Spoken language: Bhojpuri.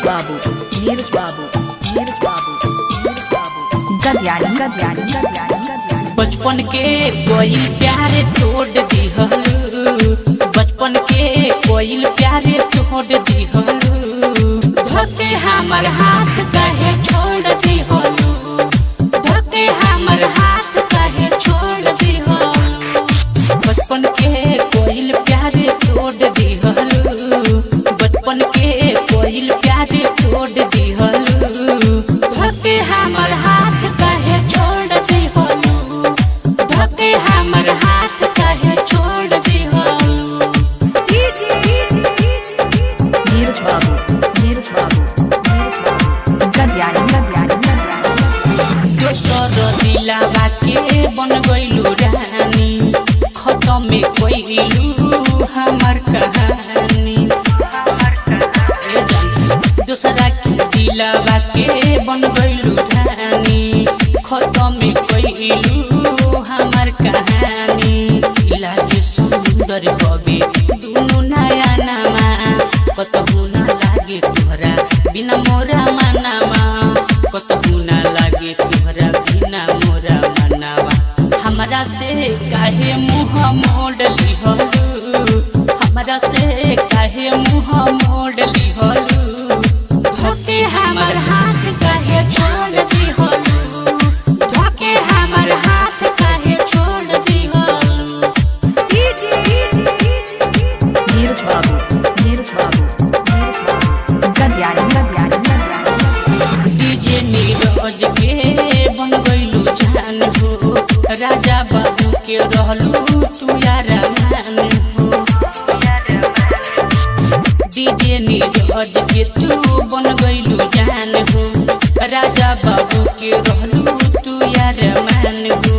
बाबू बचपन के कोई प्यारे तोड़ दिहलू, बचपन के कोई प्यारे तोड़ दिहलू, धोके हमर हाथ कहे छोड़ दिहलू, धोके हमर हाथ कहे छोड़ दिहलू। बचपन के कोई प्यारे तोड़ दिहलू, बचपन के कोई प्यारे तोड़ दिहलू, धोके हमर हाथ कहे छोड़ दिहलू, धोके हमर हाथ कहे छोड़ दिहलू। दोसर दिलावा के बन गइलू रानी, खत्म में कोइलू हमर कहानी। दूसरा के दिलावा के बन गइलू रानी, खत्म में कोइलू हमर कहानी। लागे सुंदर कवि दुनु नया नामा, कतहु ना लागे तोहरा बिना मोरा मनावा, कतहु ना लागे तोहरा बिना मोरा मनावा। हमरा से काहे मुँह मोड़ लिहलू, हमरा से काहे मुँह मोड़ लिहलू, धोके हमर हाथ काहे छोड़ दिहलू, धोके हमर हाथ काहे छोड़ दिहलू। डीजे नीरज के बन गइलू जान हो, राजा बाबू के रहलू तू यार मान हो। डीजे नीरज के तू बन गइलू जान हो, राजा बाबू के रहलू तू यार मान हो।